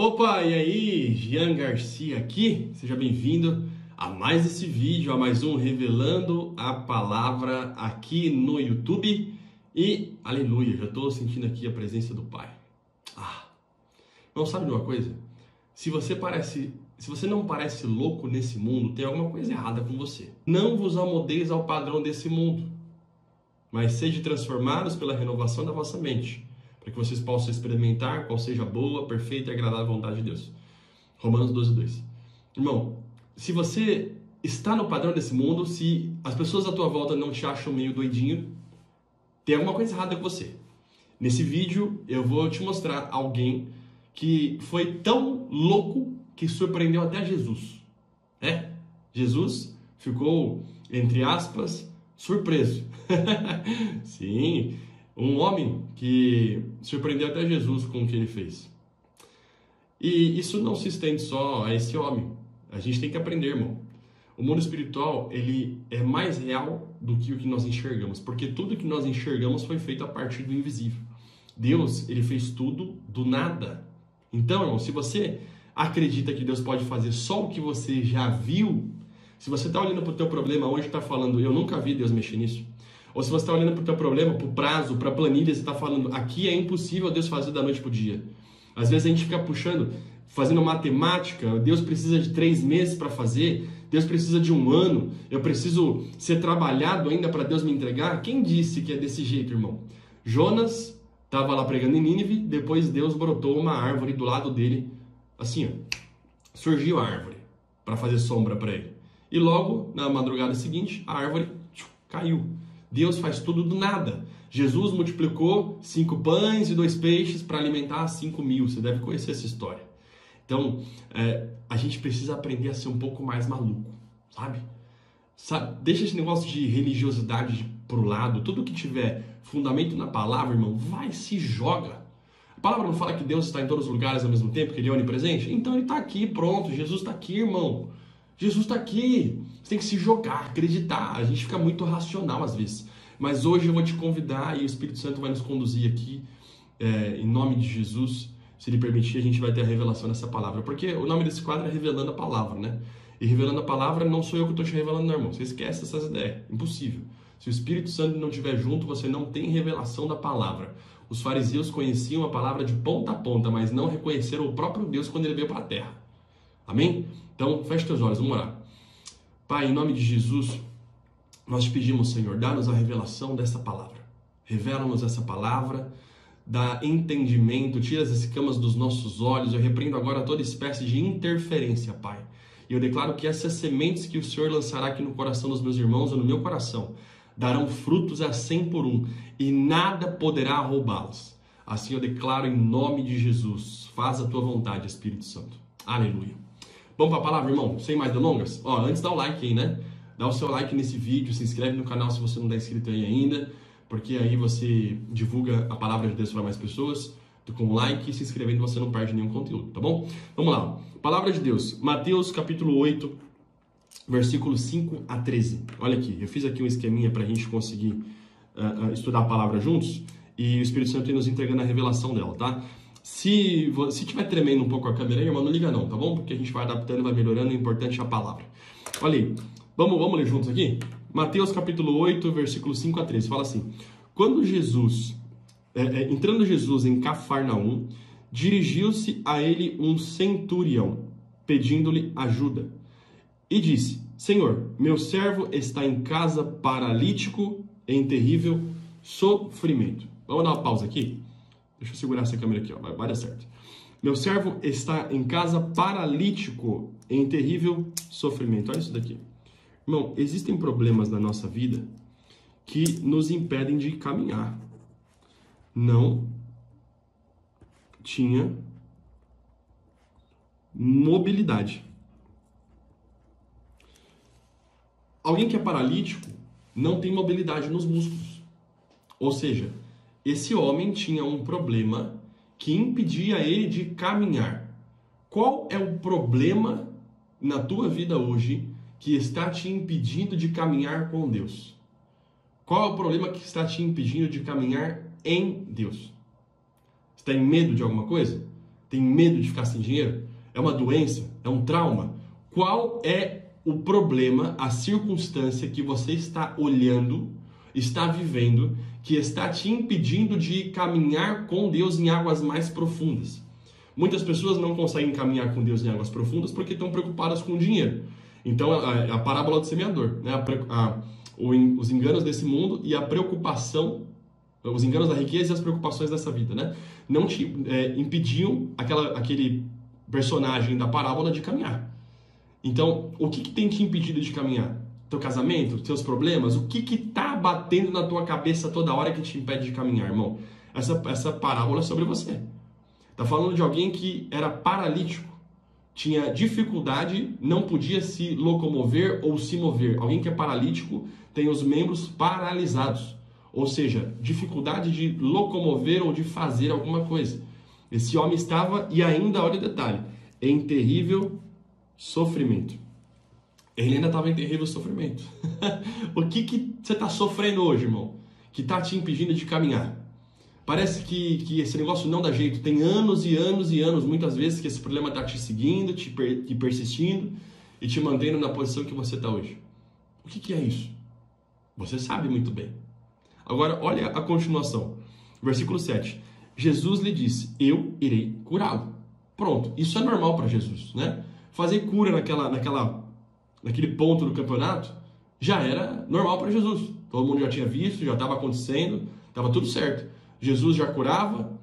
Opa, e aí? Jean Garcia aqui, seja bem-vindo a mais esse vídeo, a mais um Revelando a Palavra aqui no YouTube. E, aleluia, já estou sentindo aqui a presença do Pai. Não sabe de uma coisa? Se você não parece louco nesse mundo, tem alguma coisa errada com você. Não vos amoldeis ao padrão desse mundo, mas sede transformados pela renovação da vossa mente, para que vocês possam experimentar qual seja a boa, perfeita e agradável vontade de Deus. Romanos 12:2. Irmão, se você está no padrão desse mundo, se as pessoas à tua volta não te acham meio doidinho, tem alguma coisa errada com você. Nesse vídeo eu vou te mostrar alguém que foi tão louco que surpreendeu até Jesus. Jesus ficou, entre aspas, surpreso. Sim, um homem que surpreendeu até Jesus com o que ele fez. E isso não se estende só a esse homem. A gente tem que aprender, irmão. O mundo espiritual, ele é mais real do que o que nós enxergamos, porque tudo que nós enxergamos foi feito a partir do invisível. Deus, ele fez tudo do nada. Então, irmão, se você acredita que Deus pode fazer só o que você já viu, se você está olhando para o teu problema hoje e está falando, eu nunca vi Deus mexer nisso, ou se você está olhando para o teu problema, para o prazo, para a planilha, você está falando, aqui é impossível Deus fazer da noite para o dia. Às vezes a gente fica puxando, fazendo matemática, Deus precisa de 3 meses para fazer, Deus precisa de 1 ano, eu preciso ser trabalhado ainda para Deus me entregar. Quem disse que é desse jeito, irmão? Jonas estava lá pregando em Nínive, depois Deus brotou uma árvore do lado dele, assim, ó, surgiu a árvore para fazer sombra para ele. E logo, na madrugada seguinte, a árvore caiu. Deus faz tudo do nada. Jesus multiplicou 5 pães e 2 peixes para alimentar 5.000. Você deve conhecer essa história. Então, a gente precisa aprender a ser um pouco mais maluco, sabe? Deixa esse negócio de religiosidade pro lado. Tudo que tiver fundamento na palavra, irmão, vai, se joga. A palavra não fala que Deus está em todos os lugares ao mesmo tempo, que Ele é onipresente? Então Ele está aqui, pronto. Jesus está aqui, irmão. Jesus está aqui. Você tem que se jogar, acreditar. A gente fica muito racional às vezes. Mas hoje eu vou te convidar e o Espírito Santo vai nos conduzir aqui, em nome de Jesus. Se Ele permitir, a gente vai ter a revelação dessa palavra. Porque o nome desse quadro é Revelando a Palavra, né? E revelando a palavra não sou eu que estou te revelando, não, irmão. Você esquece essas ideias. Impossível. Se o Espírito Santo não estiver junto, você não tem revelação da palavra. Os fariseus conheciam a palavra de ponta a ponta, mas não reconheceram o próprio Deus quando Ele veio para a terra. Amém? Então, feche teus olhos, vamos orar. Pai, em nome de Jesus, nós te pedimos, Senhor, dá-nos a revelação dessa palavra. Revela-nos essa palavra, dá entendimento, tira as escamas dos nossos olhos. Eu repreendo agora toda espécie de interferência, Pai. E eu declaro que essas sementes que o Senhor lançará aqui no coração dos meus irmãos ou no meu coração darão frutos a 100 por 1 e nada poderá roubá-los. Assim eu declaro em nome de Jesus. Faz a tua vontade, Espírito Santo. Aleluia. Vamos para a palavra, irmão? Sem mais delongas? Antes dá o like aí, né? Dá o seu like nesse vídeo, se inscreve no canal se você não está inscrito aí ainda, porque aí você divulga a palavra de Deus para mais pessoas. Com o like e se inscrevendo você não perde nenhum conteúdo, tá bom? Vamos lá. Palavra de Deus. Mateus capítulo 8, versículos 5 a 13. Olha aqui, eu fiz aqui um esqueminha para a gente conseguir estudar a palavra juntos e o Espírito Santo nos entregando a revelação dela, tá? Se tiver tremendo um pouco a câmera aí, irmão, não liga não, tá bom? Porque a gente vai adaptando e vai melhorando, o importante é a palavra. Olha aí, vamos ler juntos aqui? Mateus capítulo 8, versículos 5 a 13, fala assim: Quando entrando Jesus em Cafarnaum, dirigiu-se a ele um centurião, pedindo-lhe ajuda. E disse: Senhor, meu servo está em casa paralítico, em terrível sofrimento. Vamos dar uma pausa aqui? Deixa eu segurar essa câmera aqui, vai dar certo. Meu servo está em casa paralítico, em terrível sofrimento. Olha isso daqui. Irmão, existem problemas na nossa vida que nos impedem de caminhar. Não tinha mobilidade. Alguém que é paralítico não tem mobilidade nos músculos. Ou seja, esse homem tinha um problema que impedia ele de caminhar. Qual é o problema na tua vida hoje que está te impedindo de caminhar com Deus? Qual é o problema que está te impedindo de caminhar em Deus? Você está em medo de alguma coisa? Tem medo de ficar sem dinheiro? É uma doença? É um trauma? Qual é o problema, a circunstância que você está olhando, está vivendo, que está te impedindo de caminhar com Deus em águas mais profundas? Muitas pessoas não conseguem caminhar com Deus em águas profundas porque estão preocupadas com o dinheiro. Então, a parábola do semeador, né? Os enganos desse mundo e a preocupação, os enganos da riqueza e as preocupações dessa vida, né? Não te impediam aquele personagem da parábola de caminhar. Então, o que tem te impedido de caminhar? Teu casamento? Teus problemas? O que tá batendo na tua cabeça toda hora que te impede de caminhar, irmão? Essa parábola é sobre você. Tá falando de alguém que era paralítico, tinha dificuldade, não podia se locomover ou se mover. Alguém que é paralítico tem os membros paralisados, ou seja, dificuldade de locomover ou de fazer alguma coisa. Esse homem estava, e ainda, olha o detalhe, em terrível sofrimento. Ele ainda estava em terrível sofrimento. O que você está sofrendo hoje, irmão? Que está te impedindo de caminhar? Parece que esse negócio não dá jeito. Tem anos e anos e anos, muitas vezes, que esse problema está te seguindo, te persistindo e te mantendo na posição que você está hoje. O que é isso? Você sabe muito bem. Agora, olha a continuação. Versículo 7. Jesus lhe disse, eu irei curá-lo. Pronto, isso é normal para Jesus, né? Fazer cura naquele ponto do campeonato já era normal para Jesus. Todo mundo já tinha visto, já estava acontecendo, estava tudo certo. Jesus já curava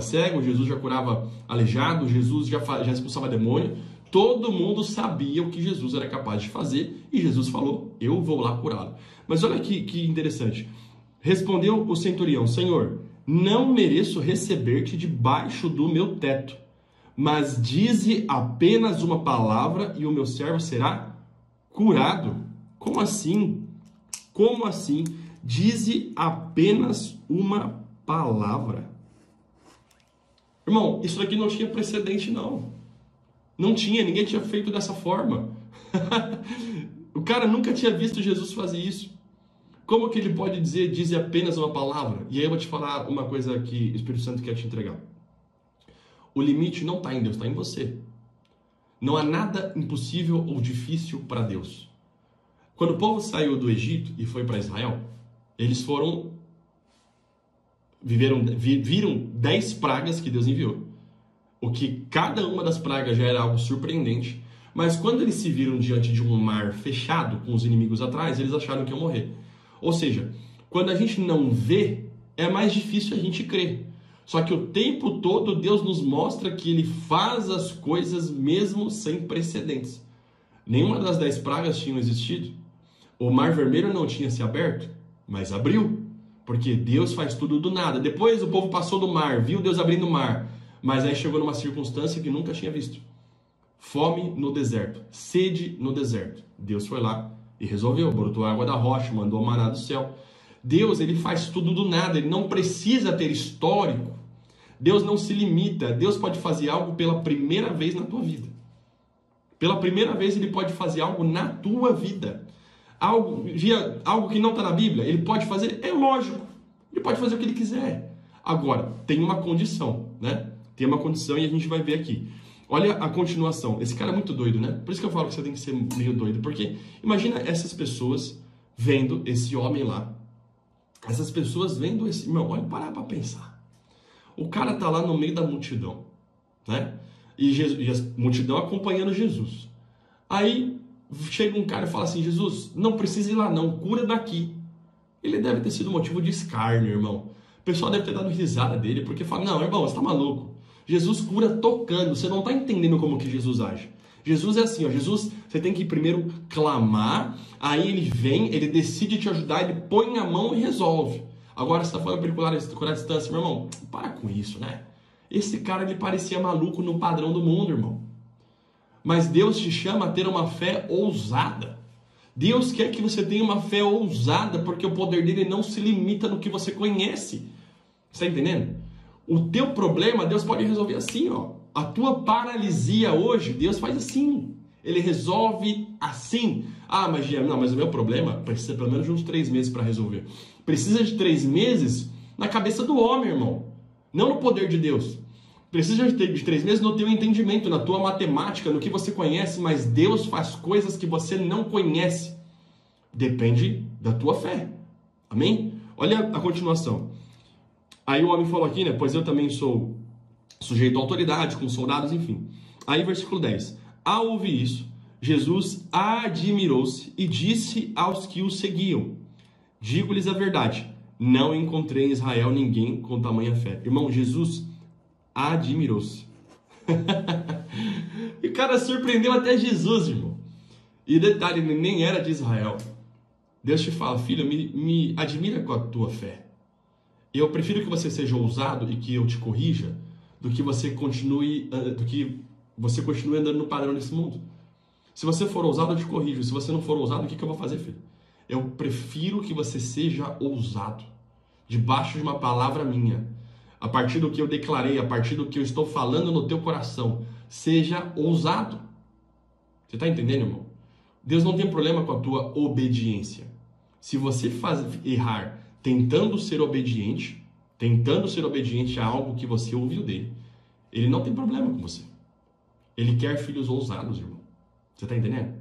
cego, Jesus já curava aleijado, Jesus já expulsava demônio. Todo mundo sabia o que Jesus era capaz de fazer e Jesus falou, eu vou lá curá-lo. Mas olha que interessante. Respondeu o centurião, Senhor, não mereço receber-te debaixo do meu teto, mas dize apenas uma palavra e o meu servo será curado. Como assim? Como assim? Dize apenas uma palavra. Irmão, isso aqui não tinha precedente, não. Não tinha, ninguém tinha feito dessa forma. O cara nunca tinha visto Jesus fazer isso. Como que ele pode dizer apenas uma palavra? E aí eu vou te falar uma coisa que o Espírito Santo quer te entregar. O limite não está em Deus, está em você. Não há nada impossível ou difícil para Deus. Quando o povo saiu do Egito e foi para Israel, eles viram 10 pragas que Deus enviou. O que cada uma das pragas já era algo surpreendente. Mas quando eles se viram diante de um mar fechado, com os inimigos atrás, eles acharam que iam morrer. Ou seja, quando a gente não vê, é mais difícil a gente crer. Só que o tempo todo Deus nos mostra que Ele faz as coisas mesmo sem precedentes. Nenhuma das 10 pragas tinha existido. O mar vermelho não tinha se aberto, mas abriu. Porque Deus faz tudo do nada. Depois o povo passou do mar, viu Deus abrindo o mar. Mas aí chegou numa circunstância que nunca tinha visto. Fome no deserto, sede no deserto. Deus foi lá e resolveu. Brotou água da rocha, mandou o maná do céu. Deus, ele faz tudo do nada. Ele não precisa ter histórico. Deus não se limita. Deus pode fazer algo pela primeira vez na tua vida. Pela primeira vez ele pode fazer algo na tua vida. Algo que não está na Bíblia, ele pode fazer, é lógico. Ele pode fazer o que ele quiser. Agora, tem uma condição, né? Tem uma condição e a gente vai ver aqui. Olha a continuação. Esse cara é muito doido, né? Por isso que eu falo que você tem que ser meio doido. Porque imagina essas pessoas vendo esse homem lá. Essas pessoas vendo esse... Meu, olha, parar para pensar. O cara tá lá no meio da multidão, né? E a multidão acompanhando Jesus. Aí chega um cara e fala assim, Jesus, não precisa ir lá não, cura daqui. Ele deve ter sido motivo de escárnio, irmão. O pessoal deve ter dado risada dele, porque fala, não, irmão, você tá maluco. Jesus cura tocando, você não está entendendo como que Jesus age. Jesus é assim, ó, Jesus, você tem que primeiro clamar, aí ele vem, ele decide te ajudar, ele põe a mão e resolve. Agora você está falando para ele curar a distância, meu irmão, para com isso, né? Esse cara, ele parecia maluco no padrão do mundo, irmão. Mas Deus te chama a ter uma fé ousada. Deus quer que você tenha uma fé ousada, porque o poder dele não se limita no que você conhece. Você está entendendo? O teu problema, Deus pode resolver assim, ó. A tua paralisia hoje, Deus faz assim. Ele resolve assim. Ah, mas não, mas o meu problema precisa pelo menos de uns 3 meses para resolver. Precisa de 3 meses na cabeça do homem, irmão. Não no poder de Deus. Precisa de 3 meses no teu entendimento, na tua matemática, no que você conhece, mas Deus faz coisas que você não conhece. Depende da tua fé. Amém? Olha a continuação. Aí o homem falou aqui, né? Pois eu também sou sujeito à autoridade, com soldados, enfim. Aí versículo 10. Ao ouvir isso, Jesus admirou-se e disse aos que o seguiam: digo-lhes a verdade, não encontrei em Israel ninguém com tamanha fé. Irmão, Jesus admirou-se. E o cara surpreendeu até Jesus, irmão. E detalhe, ele nem era de Israel. Deus te fala: filho, me admira com a tua fé. Eu prefiro que você seja ousado e que eu te corrija, do que você continue andando no padrão desse mundo. Se você for ousado, eu te corrijo. Se você não for ousado, o que eu vou fazer, filho? Eu prefiro que você seja ousado, debaixo de uma palavra minha. A partir do que eu declarei, a partir do que eu estou falando no teu coração, seja ousado. Você está entendendo, irmão? Deus não tem problema com a tua obediência. Se você errar tentando ser obediente a algo que você ouviu dele, ele não tem problema com você. Ele quer filhos ousados, irmão. Você está entendendo?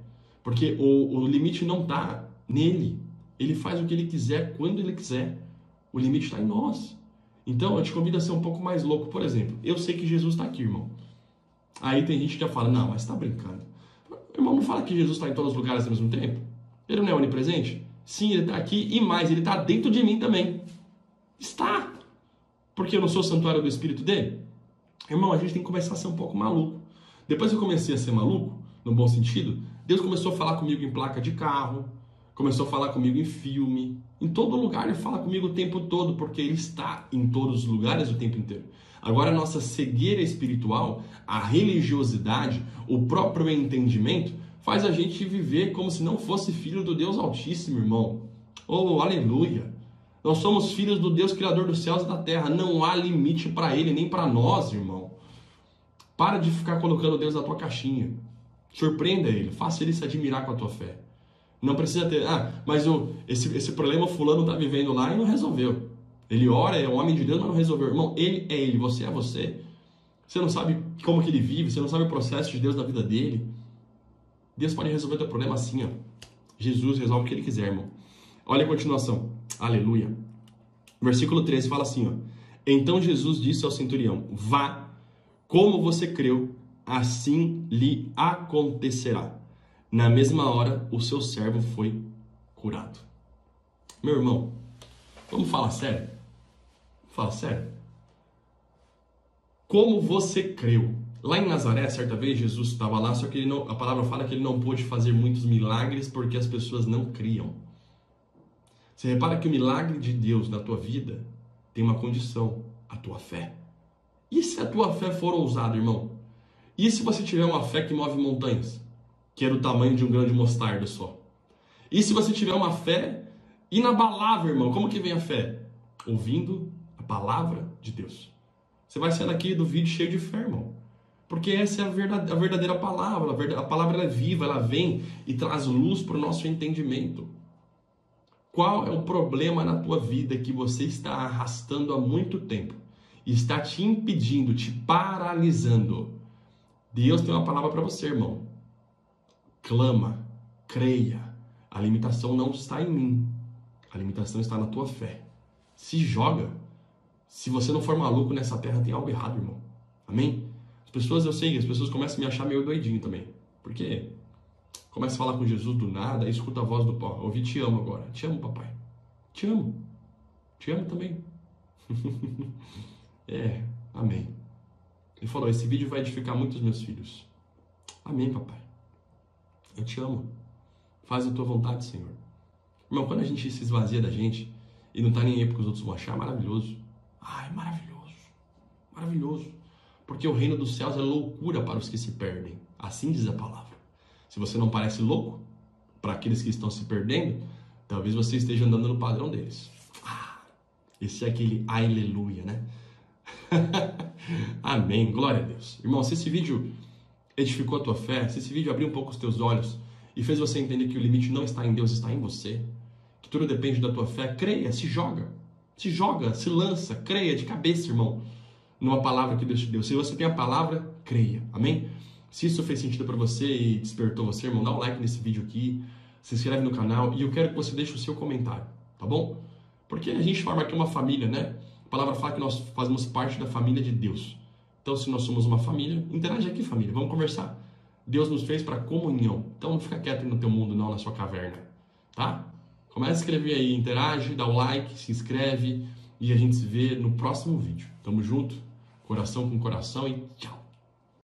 Porque o limite não está nele. Ele faz o que ele quiser, quando ele quiser. O limite está em nós. Então, eu te convido a ser um pouco mais louco. Por exemplo, eu sei que Jesus está aqui, irmão. Aí tem gente que já fala: não, mas está brincando. Irmão, não fala que Jesus está em todos os lugares ao mesmo tempo? Ele não é onipresente? Sim, ele está aqui e mais, ele está dentro de mim também. Está. Porque eu não sou santuário do Espírito dele? Irmão, a gente tem que começar a ser um pouco maluco. Depois que eu comecei a ser maluco, no bom sentido, Deus começou a falar comigo em placa de carro, começou a falar comigo em filme, em todo lugar ele fala comigo o tempo todo, porque ele está em todos os lugares o tempo inteiro. Agora a nossa cegueira espiritual, a religiosidade, o próprio entendimento, faz a gente viver como se não fosse filho do Deus Altíssimo, irmão. Oh, aleluia! Nós somos filhos do Deus Criador dos céus e da terra, não há limite para ele, nem para nós, irmão. Para de ficar colocando Deus na tua caixinha. Surpreenda ele, faça ele se admirar com a tua fé. Não precisa ter, mas esse problema fulano está vivendo lá e não resolveu. Ele ora, é um homem de Deus, mas não resolveu. Irmão, ele é ele, você é você. Você não sabe como que ele vive, você não sabe o processo de Deus na vida dele. Deus pode resolver o teu problema assim, ó. Jesus resolve o que ele quiser, irmão. Olha a continuação. Aleluia. Versículo 13 fala assim, ó. Então Jesus disse ao centurião: vá, como você creu, assim lhe acontecerá. Na mesma hora, o seu servo foi curado. Meu irmão, vamos falar sério? Fala sério. Como você creu? Lá em Nazaré, certa vez, Jesus estava lá, só que a palavra fala que ele não pôde fazer muitos milagres porque as pessoas não criam. Você repara que o milagre de Deus na tua vida tem uma condição, a tua fé. E se a tua fé for ousada, irmão? E se você tiver uma fé que move montanhas? Que é do tamanho de um grão de mostarda só. E se você tiver uma fé inabalável, irmão? Como que vem a fé? Ouvindo a palavra de Deus. Você vai sair daqui do vídeo cheio de fé, irmão. Porque essa é a verdadeira palavra. A palavra ela é viva, ela vem e traz luz para o nosso entendimento. Qual é o problema na tua vida que você está arrastando há muito tempo? E está te impedindo, te paralisando? Deus tem uma palavra para você, irmão. Clama, creia. A limitação não está em mim. A limitação está na tua fé. Se joga. Se você não for maluco nessa terra, tem algo errado, irmão. Amém? Eu sei que as pessoas começam a me achar meio doidinho também. Porque começa a falar com Jesus do nada, aí escuta a voz do pó. Ouvi, te amo agora. Te amo, papai. Te amo. Te amo também. Amém. Ele falou, esse vídeo vai edificar muitos meus filhos. Amém, papai. Eu te amo. Faz a tua vontade, Senhor. Irmão, quando a gente se esvazia da gente e não tá nem aí porque os outros vão achar, maravilhoso. Ai, maravilhoso. Maravilhoso. Porque o reino dos céus é loucura para os que se perdem. Assim diz a palavra. Se você não parece louco para aqueles que estão se perdendo, talvez você esteja andando no padrão deles. Esse é aquele aleluia, né? Amém. Glória a Deus. Irmão, se esse vídeo edificou a tua fé, se esse vídeo abriu um pouco os teus olhos e fez você entender que o limite não está em Deus, está em você, que tudo depende da tua fé, creia, se joga, se lança, creia de cabeça, irmão. numa palavra que Deus te deu. Se você tem a palavra, creia. Amém? Se isso fez sentido para você e despertou você, irmão, dá um like nesse vídeo aqui, se inscreve no canal e eu quero que você deixe o seu comentário, tá bom? Porque a gente forma aqui uma família, né? A palavra fala que nós fazemos parte da família de Deus. Então, se nós somos uma família, interage aqui, família, vamos conversar. Deus nos fez para comunhão. Então, não fica quieto aí no teu mundo, não, na sua caverna, tá? Começa a escrever aí, interage, dá o like, se inscreve e a gente se vê no próximo vídeo. Tamo junto, coração com coração e tchau!